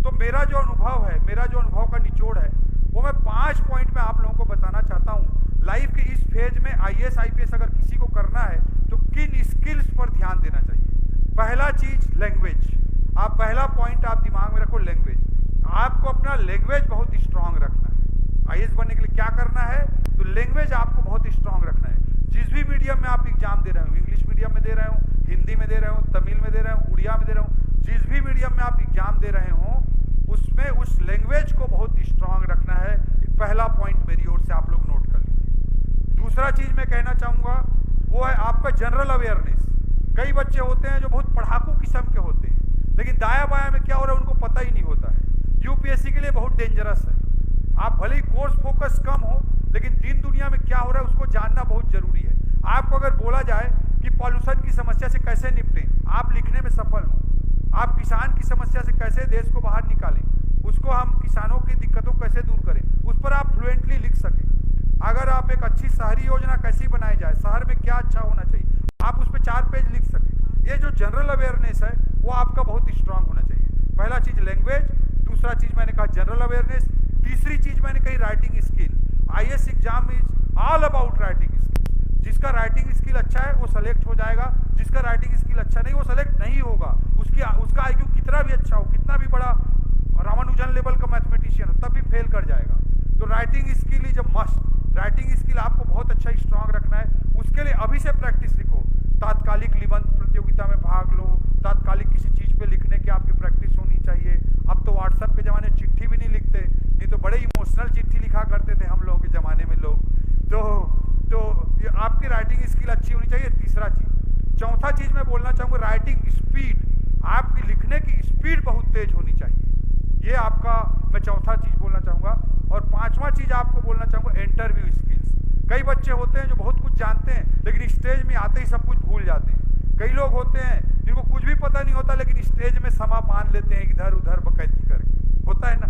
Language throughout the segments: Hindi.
तो मेरा जो अनुभव का निचोड़ है वो मैं 5 पॉइंट में आप लोगों को बताना चाहता हूँ। लाइफ के इस फेज में आईएएस आईपीएस अगर किसी को करना है तो किन स्किल्स पर ध्यान देना चाहिए। पहला चीज लैंग्वेज। आप पहला पॉइंट आप दिमाग में रखो, लैंग्वेज। आपको अपना लैंग्वेज बहुत स्ट्रांग रखना है। आईएएस बनने के लिए क्या करना है, तो लैंग्वेज आपको बहुत स्ट्रांग रखना है। जिस भी मीडियम में आप एग्जाम दे रहे हो, इंग्लिश मीडियम में दे रहे हो, हिंदी में दे रहे हो, तमिल में दे रहे हो, उड़िया में दे रहे हो, जिस भी मीडियम में आप एग्जाम दे रहे हो उसमें उस लैंग्वेज को बहुत स्ट्रांग रखना है। पहला पॉइंट मेरी ओर से आप लोग नोट कर लीजिए। दूसरा चीज मैं कहना चाहूंगा वो है आपका जनरल अवेयरनेस। कई बच्चे होते हैं जो बहुत पढ़ाकू किस्म के होते हैं, लेकिन दाया बाया में क्या हो रहा है उनको पता ही नहीं होता है। यूपीएससी के लिए बहुत डेंजरस है। आप भले ही कोर्स फोकस कम हो, लेकिन दिन दुनिया में क्या हो रहा है उसको जानना बहुत जरूरी है। आपको अगर बोला जाए कि पॉल्यूशन की समस्या से कैसे निपटें, आप लिखने में सफल हो। आप किसान की समस्या से कैसे देश को बाहर निकालें, उसको हम किसानों की दिक्कतों को कैसे दूर करें, उस पर आप फ्लुएंटली लिख सकें। अगर आप एक अच्छी शहरी योजना कैसी बनाई जाए, शहर में क्या अच्छा होना चाहिए, आप उस पर 4 पेज लिख सकें। ये जो जनरल अवेयरनेस है वो आपका बहुत स्ट्रांग होना चाहिए। पहला चीज लैंग्वेज, दूसरा चीज मैंने कहा जनरल अवेयरनेस, तीसरी चीज मैंने कही writing skill. IAS exam is all about writing skill. जिसका राइटिंग स्किल अच्छा है वो सेलेक्ट हो जाएगा, जिसका राइटिंग स्किल अच्छा नहीं वो सेलेक्ट नहीं होगा। उसका आईक्यू कितना भी अच्छा हो, कितना भी बड़ा रामानुजन लेवल का मैथमेटिशियन हो, तब भी फेल कर जाएगा। तो writing skill is a must. Writing skill आपको बहुत अच्छा स्ट्रांग रखना है। उसके लिए अभी से प्रैक्टिस लिखो। तात्कालिक निबंध प्रतियोगिता में भाग लो, तात्कालिक किसी चीज पे लिखने की आपकी प्रैक्टिस होनी चाहिए। अब तो व्हाट्सएप के जमाने चिट्ठी भी नहीं लिखते, नहीं तो बड़े इमोशनल चिट्ठी लिखा करते थे हम लोगों के जमाने में लोग। तो ये आपकी राइटिंग स्किल अच्छी होनी चाहिए, तीसरा चीज। चौथा चीज मैं बोलना चाहूंगा राइटिंग स्पीड। आपकी लिखने की स्पीड बहुत तेज होनी चाहिए। ये आपका मैं चौथा चीज बोलना चाहूंगा। और पांचवा चीज आपको बोलना चाहूंगा इंटरव्यू स्किल्स। कई बच्चे होते हैं जो बहुत कुछ जानते हैं लेकिन स्टेज में आते ही सब कुछ भूल जाते हैं। कई लोग होते हैं जिनको कुछ भी पता नहीं होता लेकिन स्टेज में समा बांध लेते हैं इधर उधर बकैती करके, होता है ना।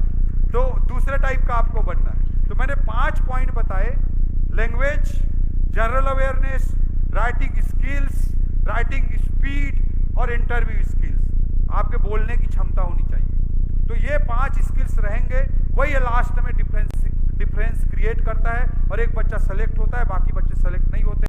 तो दूसरे टाइप का आपको बनना है। तो मैंने 5 पॉइंट बताए, language, general awareness, writing skills, writing speed और इंटरव्यू स्किल्स। आपके बोलने की क्षमता होनी चाहिए। तो ये 5 स्किल्स रहेंगे, वही लास्ट में डिफरेंस क्रिएट करता है। और एक बच्चा सेलेक्ट होता है, बाकी बच्चे सेलेक्ट नहीं होते।